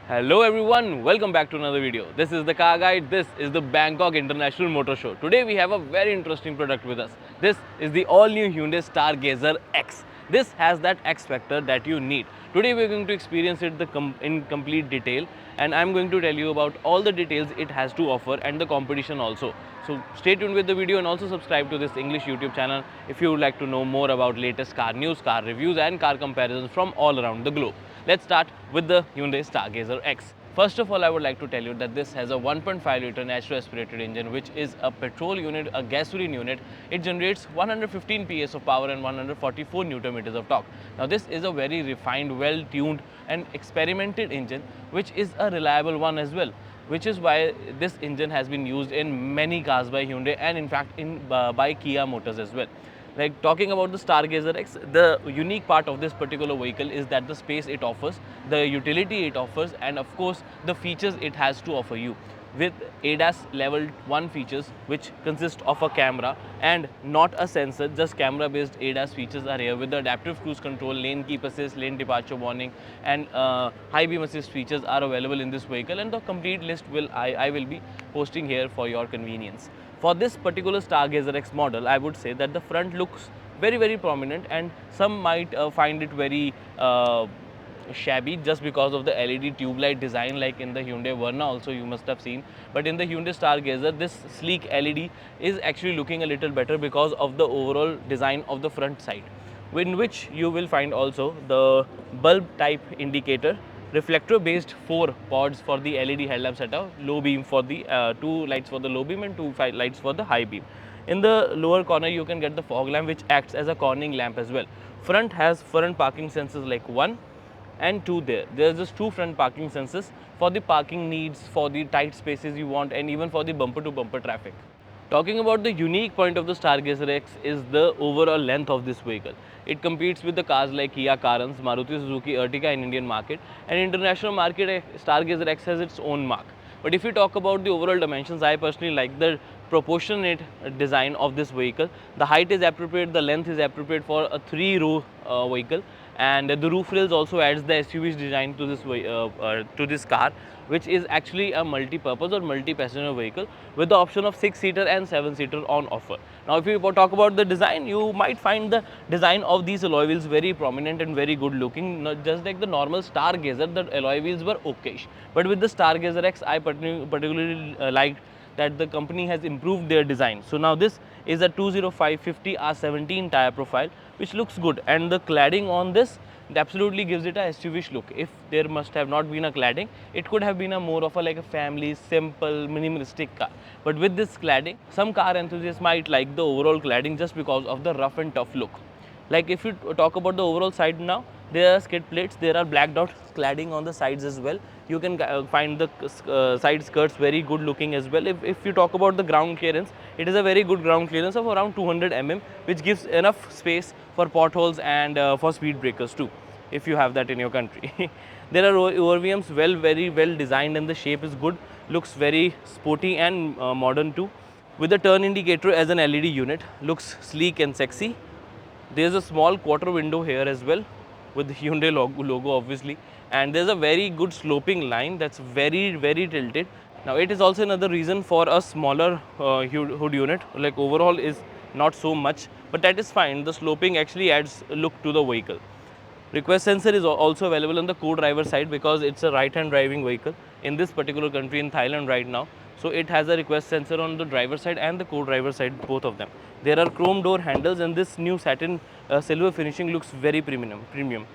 Hello everyone, welcome back to another video. This is the car guide. This is the Bangkok International Motor Show. Today we have a very interesting product with us. This is the all new Hyundai Stargazer X. This has that X factor that you need. Today we are going to experience it in complete detail, and I am going to tell you about all the details it has to offer and the competition also. So stay tuned with the video and also subscribe to this English YouTube channel if you would like to know more about latest car news, car reviews and car comparisons from all around the globe. Let's start with the Hyundai Stargazer X. First of all, I would like to tell you that this has a 1.5 litre natural aspirated engine, which is a petrol unit, a gasoline unit. It generates 115 PS of power and 144 Newton meters of torque. Now this is a very refined, well tuned and experimented engine, which is a reliable one as well, which is why this engine has been used in many cars by Hyundai and in fact by Kia Motors as well. Like talking about the Stargazer X, the unique part of this particular vehicle is that the space it offers, the utility it offers, and of course the features it has to offer you. With ADAS level 1 features, which consist of a camera and not a sensor, just camera based ADAS features are here with the adaptive cruise control, lane keep assist, lane departure warning and high beam assist features are available in this vehicle, and the complete list I will be posting here for your convenience. For this particular Stargazer X model, I would say that the front looks very prominent, and some might find it very shabby just because of the LED tube light design, like in the Hyundai Verna also you must have seen. But in the Hyundai Stargazer, this sleek LED is actually looking a little better because of the overall design of the front side, in which you will find also the bulb type indicator, reflector based 4 pods for the LED headlamp setup, low beam for the 2 lights for the low beam and 2 lights for the high beam. In the lower corner you can get the fog lamp, which acts as a cornering lamp as well. Front has front parking sensors like 1 and 2 there. There's just 2 front parking sensors for the parking needs, for the tight spaces you want, and even for the bumper to bumper traffic. Talking about the unique point of the Stargazer X is the overall length of this vehicle. It competes with the cars like Kia Carens, Maruti Suzuki Ertiga in Indian market, and international market Stargazer X has its own mark. But if you talk about the overall dimensions, I personally like the proportionate design of this vehicle. The height is appropriate, the length is appropriate for a 3-row vehicle, and the roof rails also adds the SUV design to this car, which is actually a multi-purpose or multi-passenger vehicle with the option of 6-seater and 7-seater on offer. Now, if you talk about the design, you might find the design of these alloy wheels very prominent and very good looking. Not just like the normal Stargazer, the alloy wheels were okayish. But with the Stargazer X, I particularly liked that the company has improved their design. So now this is a 205/50 R17 tire profile, which looks good, and the cladding on this, it absolutely gives it a SUV-ish look. If there must have not been a cladding, it could have been a more of a like a family, simple, minimalistic car. But with this cladding, some car enthusiasts might like the overall cladding just because of the rough and tough look. Like if you talk about the overall side now, there are skid plates, there are black dot cladding on the sides as well. You can find the side skirts very good looking as well. If you talk about the ground clearance, it is a very good ground clearance of around 200 mm, which gives enough space for potholes and for speed breakers too, if you have that in your country. There are ORVMs very well designed, and the shape is good, looks very sporty and modern too. With the turn indicator as an LED unit, looks sleek and sexy. There's a small quarter window here as well with the Hyundai logo obviously, and there's a very good sloping line that's very tilted. Now it is also another reason for a smaller hood unit, like overall is not so much, but that is fine. The sloping actually adds look to the vehicle. Request sensor is also available on the co-driver side because it's a right-hand driving vehicle in this particular country, in Thailand right now. So it has a request sensor on the driver side and the co-driver side, both of them. There are chrome door handles, and this new satin silver finishing looks very premium.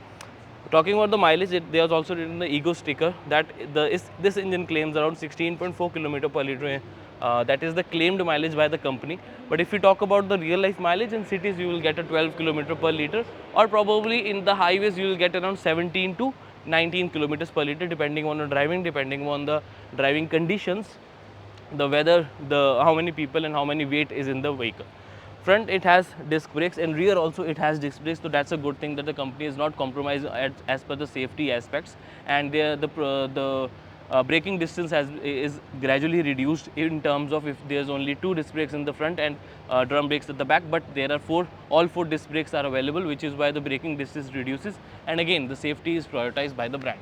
Talking about the mileage, there's also written the Ego sticker that this engine claims around 16.4 km per liter. That is the claimed mileage by the company. But if you talk about the real life mileage, in cities you will get a 12 km per liter, or probably in the highways you will get around 17 to 19 kilometers per liter, depending on the driving, depending on the driving conditions, the weather, the how many people and how many weight is in the vehicle. Front it has disc brakes, and rear also it has disc brakes, so that's a good thing that the company is not compromised as per the safety aspects, and the braking distance is gradually reduced in terms of if there's only 2 disc brakes in the front and drum brakes at the back, but there are all 4 disc brakes are available, which is why the braking distance reduces, and again the safety is prioritized by the brand.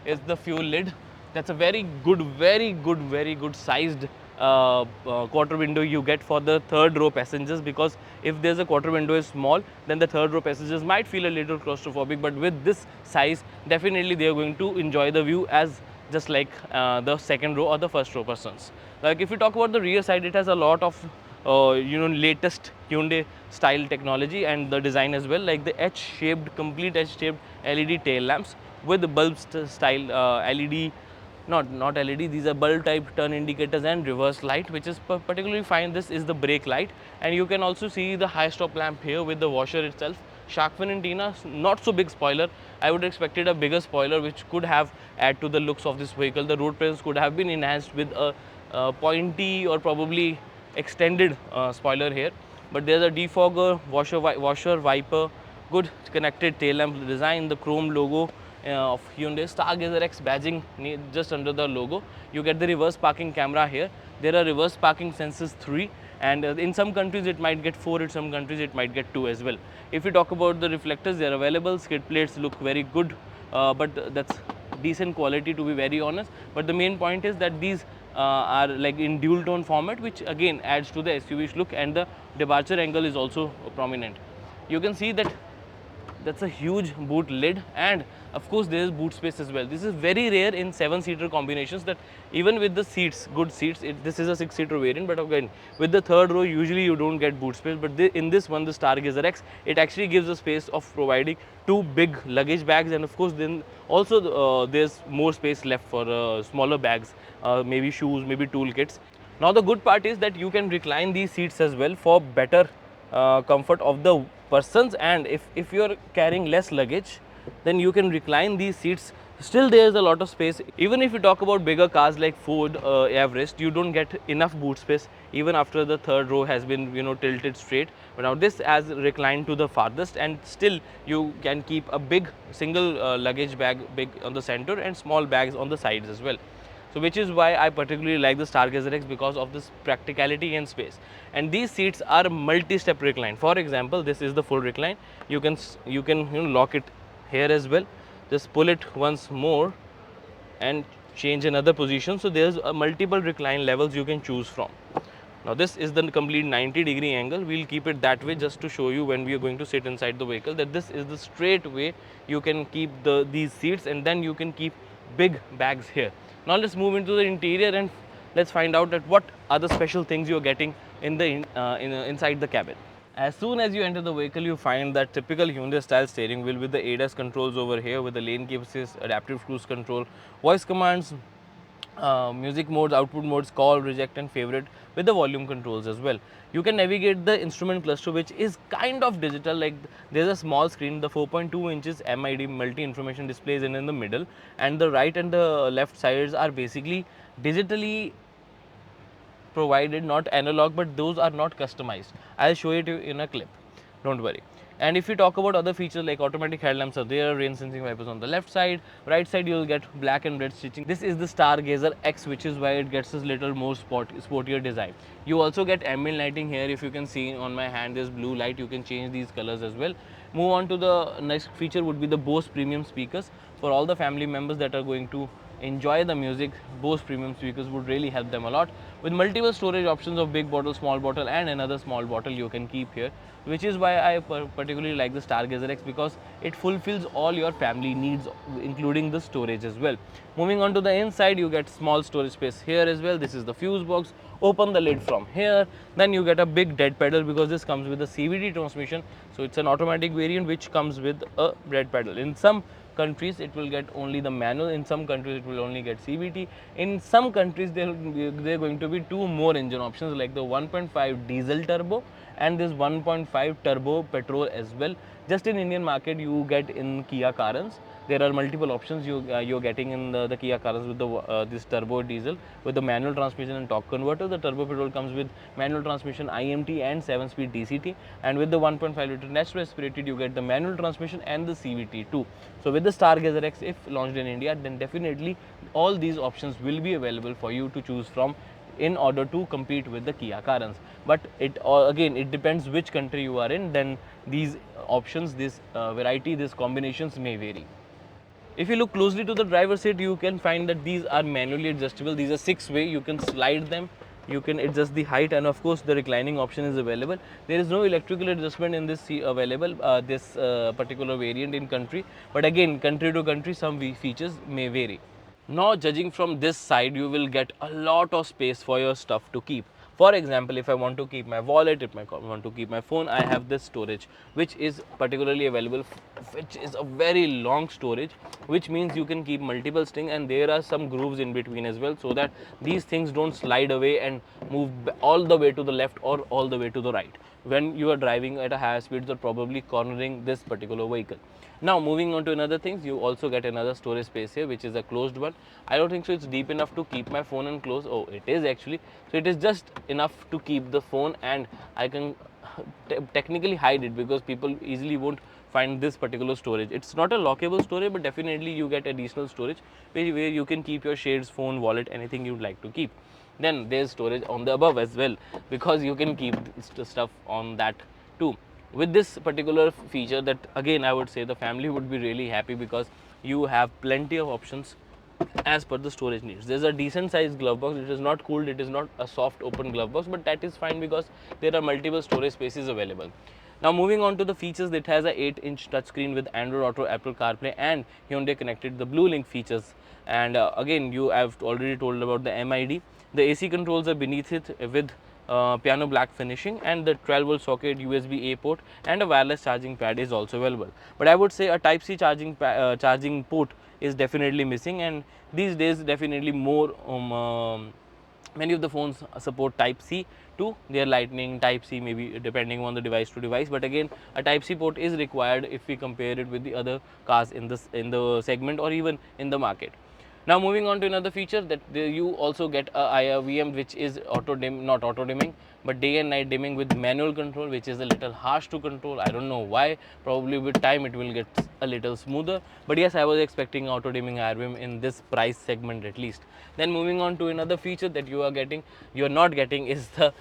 Is the fuel lid. That's a very good sized quarter window you get for the third row passengers, because if there's a quarter window is small, then the third row passengers might feel a little claustrophobic, but with this size, definitely they are going to enjoy the view as just like the second row or the first row persons. Like if you talk about the rear side, it has a lot of latest Hyundai style technology and the design as well, like the H-shaped, complete H-shaped LED tail lamps with the bulb style LED, not LED, these are bulb type turn indicators and reverse light, which is particularly fine. This is the brake light, and you can also see the high stop lamp here with the washer itself. Shark fin antenna, not so big spoiler. I would expected a bigger spoiler, which could have add to the looks of this vehicle. The road presence could have been enhanced with a pointy or probably extended spoiler here. But there's a defogger, washer, wiper, good connected tail lamp design, the chrome logo of Hyundai Stargazer X badging just under the logo. You get the reverse parking camera here. There are reverse parking sensors 3, and in some countries it might get 4, in some countries it might get 2 as well. If you talk about the reflectors, they are available. Skid plates look very good, but that's decent quality to be very honest. But the main point is that these are like in dual tone format, which again adds to the SUV look, and the departure angle is also prominent. You can see that that's a huge boot lid, and of course there is boot space as well. This is very rare in 7-seater combinations, that even with the seats, good seats, this is a 6-seater variant, but again with the third row usually you don't get boot space, but in this one, the Stargazer X, it actually gives a space of providing 2 big luggage bags, and of course then also there's more space left for smaller bags, maybe shoes, maybe toolkits. Now the good part is that you can recline these seats as well for better comfort of the persons, and if you are carrying less luggage, then you can recline these seats. Still there is a lot of space. Even if you talk about bigger cars like Ford Everest, you don't get enough boot space even after the third row has been tilted straight. But now this has reclined to the farthest, and still you can keep a big single luggage bag big on the center and small bags on the sides as well. So which is why I particularly like the Stargazer X, because of this practicality and space. And these seats are multi-step recline. For example, this is the full recline. You can lock it here as well. Just pull it once more and change another position. So there's multiple recline levels you can choose from. Now this is the complete 90-degree angle. We'll keep it that way just to show you when we are going to sit inside the vehicle, that this is the straight way you can keep these seats, and then you can keep big bags here. Now let's move into the interior and let's find out that what are the special things you're getting in the inside the cabin. As soon as you enter the vehicle, you find that typical Hyundai style steering wheel with the ADAS controls over here, with the lane keep assist, adaptive cruise control, voice commands, music modes, output modes, call, reject and favorite, with the volume controls as well. You can navigate the instrument cluster, which is kind of digital. Like there's a small screen, the 4.2 inches MID multi information displays in the middle, and the right and the left sides are basically digitally provided, not analog, but those are not customized. I'll show it in a clip, don't worry. And if you talk about other features like automatic headlamps are there, rain sensing wipers on the left side, right side you'll get black and red stitching. This is the Stargazer X, which is why it gets this little more sportier design. You also get ambient lighting here. If you can see on my hand, there's blue light. You can change these colors as well. Move on to the next feature would be the Bose premium speakers. For all the family members that are going to enjoy the music, Bose premium speakers would really help them a lot, with multiple storage options of big bottle, small bottle and another small bottle you can keep here, which is why I particularly like the Stargazer X, because it fulfills all your family needs, including the storage as well. Moving on to the inside, you get small storage space here as well. This is the fuse box. Open the lid from here, then you get a big dead pedal, because this comes with a CVT transmission. So it's an automatic variant which comes with a dead pedal. In some countries it will get only the manual, in some countries it will only get CVT, in some countries there are going to be 2 more engine options, like the 1.5 diesel turbo and this 1.5 turbo petrol as well. Just in Indian market you get in Kia Carens. There are multiple options you're getting in the Kia Carens with the this turbo diesel with the manual transmission and torque converter. The turbo petrol comes with manual transmission, IMT and 7-speed DCT, and with the 1.5 liter natural aspirated you get the manual transmission and the CVT too. So with the Stargazer X, if launched in India, then definitely all these options will be available for you to choose from in order to compete with the Kia Carens. But again it depends which country you are in, then these options, this variety, these combinations may vary. If you look closely to the driver's seat, you can find that these are manually adjustable. These are 6-way. You can slide them. You can adjust the height, and of course, the reclining option is available. There is no electrical adjustment in this available, this particular variant in country. But again, country to country, some features may vary. Now, judging from this side, you will get a lot of space for your stuff to keep. For example, if I want to keep my wallet, if I want to keep my phone, I have this storage, which is particularly available, which is a very long storage, which means you can keep multiple things, and there are some grooves in between as well, so that these things don't slide away and move all the way to the left or all the way to the right when you are driving at a higher speeds or probably cornering this particular vehicle. Now, moving on to another things, you also get another storage space here, which is a closed one. I don't think so it's deep enough to keep my phone and close. Oh, it is actually. So it is just enough to keep the phone, and I can technically hide it because people easily won't find this particular storage. It's not a lockable storage, but definitely you get additional storage where you can keep your shades, phone, wallet, anything you'd like to keep. Then there's storage on the above as well, because you can keep stuff on that too. With this particular feature, that again I would say the family would be really happy, because you have plenty of options as per the storage needs. There's a decent sized glove box. It is not cooled, it is not a soft open glove box, but that is fine because there are multiple storage spaces available. Now, moving on to the features, it has a 8-inch touchscreen with Android Auto, Apple CarPlay, and Hyundai Connected, the Blue Link features. And again, you have already told about the MID. The AC controls are beneath it with piano black finishing, and the 12-volt socket, USB-A port, and a wireless charging pad is also available. But I would say a Type-C charging port is definitely missing, and these days definitely more many of the phones support Type-C to their Lightning, Type-C, maybe depending on the device to device. But again, a Type-C port is required if we compare it with the other cars in the segment or even in the market. Now, moving on to another feature, that you also get a IRVM, which is auto dim, not auto dimming, but day and night dimming with manual control, which is a little harsh to control. I don't know why. Probably with time it will get a little smoother. But yes, I was expecting auto dimming IRVM in this price segment at least. Then moving on to another feature that you are not getting is the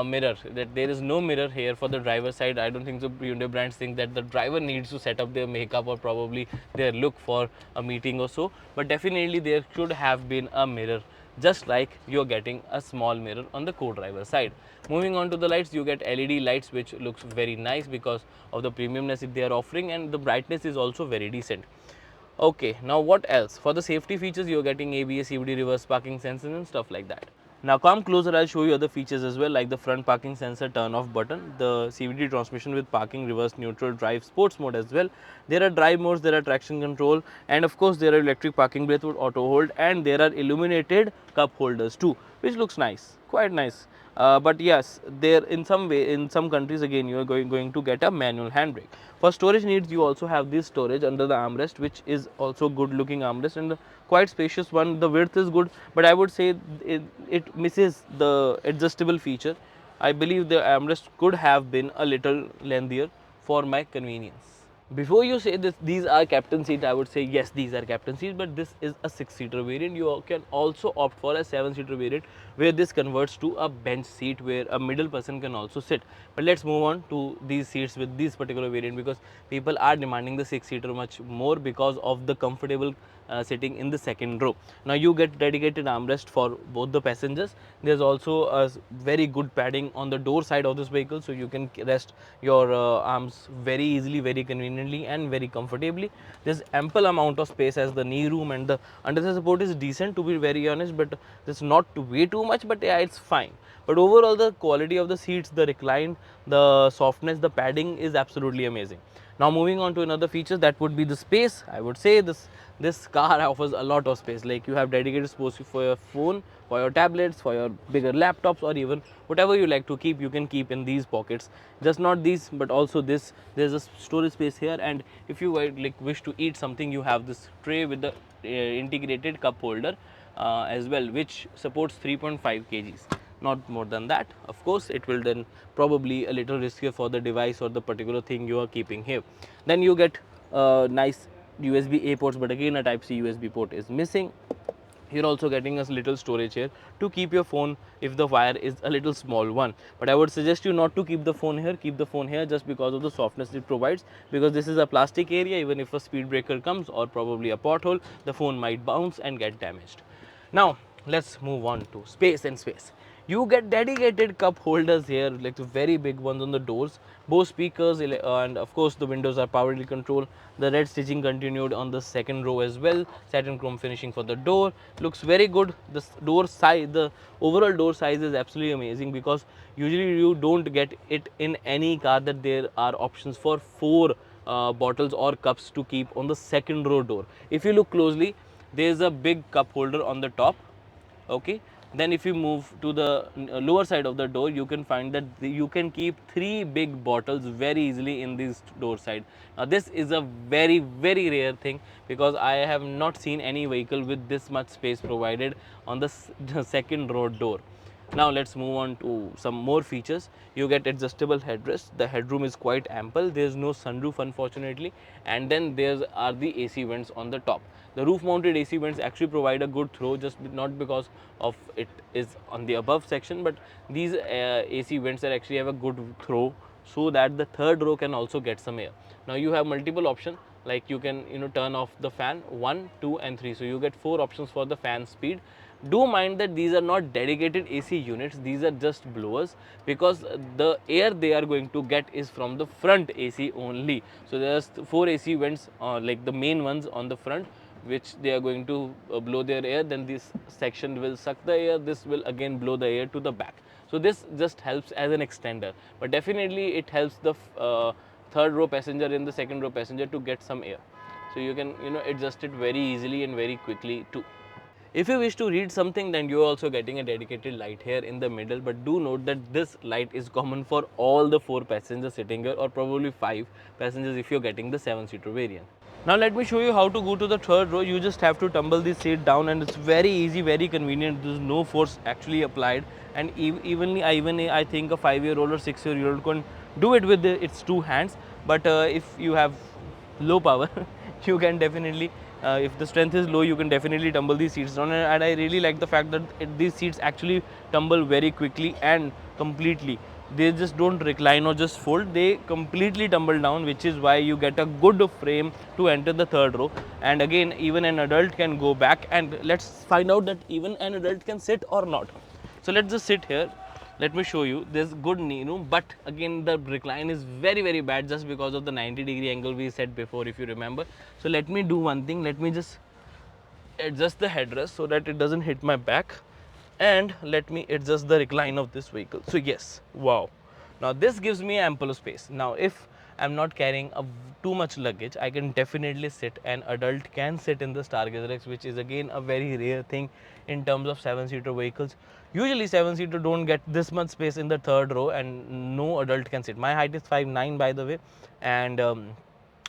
mirror. That there is no mirror here for the driver side. I don't think so. Hyundai brands think that the driver needs to set up their makeup or probably their look for a meeting or so. But definitely there should have been a mirror, just like you're getting a small mirror on the co-driver side. Moving on to the lights, you get LED lights, which looks very nice because of the premiumness that they are offering, and the brightness is also very decent. Okay, now what else? For the safety features, you're getting ABS, CVT, reverse parking sensors and stuff like that. Now come closer, I'll show you other features as well, like the front parking sensor turn off button, the CVT transmission with parking, reverse, neutral, drive, sports mode as well. There are drive modes, there are traction control, and of course there are electric parking brake with auto hold, and there are illuminated cup holders too, which looks nice, quite nice. But yes, there in some way, in some countries again, you are going to get a manual handbrake. For storage needs, you also have this storage under the armrest, which is also good looking armrest and quite spacious one. The width is good, but I would say it misses the adjustable feature. I believe the armrest could have been a little lengthier for my convenience. Before you say this, these are captain seat, I would say yes, these are captain seats, but this is a 6-seater variant. You can also opt for a 7-seater variant, where this converts to a bench seat where a middle person can also sit. But let's move on to these seats with this particular variant, because people are demanding the 6-seater much more because of the comfortable sitting in the second row. Now you get dedicated armrest for both the passengers. There's also a very good padding on the door side of this vehicle, so you can rest your arms very easily, very conveniently and very comfortably. There's ample amount of space as the knee room, and the under the support is decent, to be very honest, but it's not way too much, but yeah, it's fine. But overall, the quality of the seats, the recline, the softness, the padding is absolutely amazing. Now moving on to another feature, that would be the space. I would say this car offers a lot of space. Like you have dedicated space for your phone, for your tablets, for your bigger laptops, or even whatever you like to keep, you can keep in these pockets. Just not these, but also this. There's a storage space here, and if you like wish to eat something, you have this tray with the integrated cup holder as well, which supports 3.5 kgs. Not more than that. Of course, it will then probably a little riskier for the device or the particular thing you are keeping here. Then you get nice USB-A ports, but again a Type-C USB port is missing. You're also getting a little storage here to keep your phone if the wire is a little small one. But I would suggest you not to keep the phone here. Keep the phone here just because of the softness it provides, because this is a plastic area. Even if a speed breaker comes or probably a pothole, the phone might bounce and get damaged. Now let's move on to space and space. You get dedicated cup holders here, like the very big ones on the doors. Both speakers and of course the windows are powerfully controlled. The red stitching continued on the second row as well. Satin chrome finishing for the door. Looks very good. The door size, the overall door size is absolutely amazing, because usually you don't get it in any car that there are options for 4 bottles or cups to keep on the second row door. If you look closely, there is a big cup holder on the top. Okay, then if you move to the lower side of the door, you can find that you can keep 3 big bottles very easily in this door side. Now this is a very rare thing, because I have not seen any vehicle with this much space provided on the second row door. Now let's move on to some more features. You get adjustable headrest. The headroom is quite ample. There is no sunroof unfortunately, and then there are the AC vents on the top. The roof mounted AC vents actually provide a good throw, just not because of it is on the above section, but these AC vents are actually have a good throw, so that the third row can also get some air. Now you have multiple options, like you can turn off the fan 1, 2 and 3, so you get 4 options for the fan speed. Do mind that these are not dedicated AC units, these are just blowers, because the air they are going to get is from the front AC only. So there's 4 AC vents, like the main ones on the front, which they are going to blow their air. Then this section will suck the air, this will again blow the air to the back. So this just helps as an extender, but definitely it helps the third row passenger and the second row passenger to get some air. So you can adjust it very easily and very quickly too. If you wish to read something, then you are also getting a dedicated light here in the middle, but do note that this light is common for all the 4 passengers sitting here, or probably 5 passengers if you're getting the 7-seater variant. Now let me show you how to go to the third row. You just have to tumble the seat down, and it's very easy, very convenient. There's no force actually applied, and even I think a 5-year-old or 6-year-old can do it with its 2 hands. But if you have low power, you can definitely if the strength is low, you can definitely tumble these seats down. And I really like the fact that these seats actually tumble very quickly and completely. They just don't recline or just fold, they completely tumble down, which is why you get a good frame to enter the third row. And again, even an adult can go back, and let's find out that even an adult can sit or not. So let's just sit here. Let me show you. There's good knee room, but again the recline is very bad, just because of the 90-degree angle we said before, if you remember. So let me do one thing. Let me just adjust the headrest so that it doesn't hit my back, and let me adjust the recline of this vehicle. So yes, wow. Now this gives me ample space. Now if I'm not carrying too much luggage, I can definitely sit. An adult can sit in the Stargazer X, which is again a very rare thing in terms of 7-seater vehicles. Usually 7-seater don't get this much space in the third row, and no adult can sit. My height is 5'9", by the way, and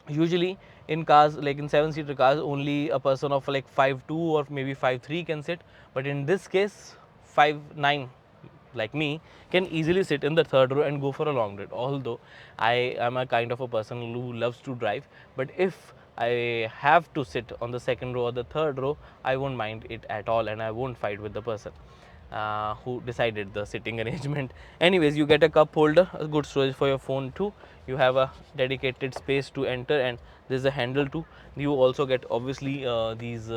usually in cars, like in 7-seater cars, only a person of like 5'2" or maybe 5'3" can sit. But in this case, 5'9" like me can easily sit in the third row and go for a long ride. Although I am a kind of a person who loves to drive, but if I have to sit on the second row or the third row, I won't mind it at all, and I won't fight with the person who decided the sitting arrangement. Anyways, you get a cup holder, a good storage for your phone too. You have a dedicated space to enter, and there's a handle too. You also get obviously these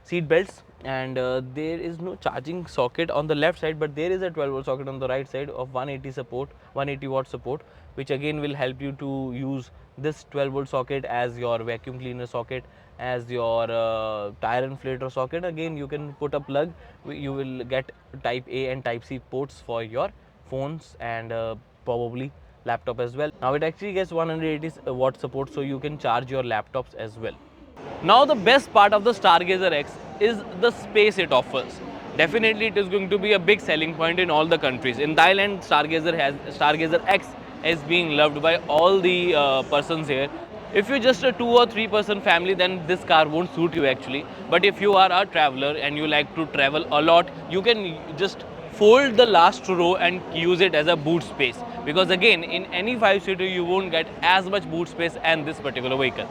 seat belts, and there is no charging socket on the left side, but there is a 12-volt socket on the right side of 180 watt support, which again will help you to use this 12-volt socket as your vacuum cleaner socket, as your tire inflator socket. Again, you can put a plug. You will get type A and type C ports for your phones and probably laptop as well. Now it actually gets 180 watt support, so you can charge your laptops as well. Now the best part of the Stargazer X is the space it offers. Definitely it is going to be a big selling point in all the countries. In Thailand, Stargazer X is being loved by all the persons here. If you're just a 2 or 3 person family, then this car won't suit you actually. But if you are a traveler and you like to travel a lot, you can just fold the last row and use it as a boot space. Because again, in any 5-seater, you won't get as much boot space as this particular vehicle.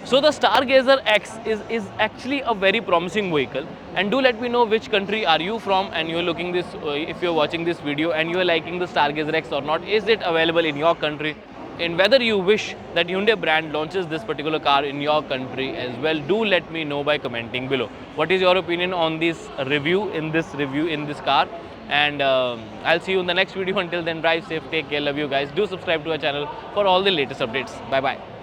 So the Stargazer X is actually a very promising vehicle, and do let me know which country are you from and you're looking this, if you're watching this video and you're liking the Stargazer X or not. Is it available in your country? And whether you wish that Hyundai brand launches this particular car in your country as well, do let me know by commenting below. What is your opinion on this review in this car? And I'll see you in the next video. Until then, drive safe, take care, love you guys. Do subscribe to our channel for all the latest updates. Bye bye.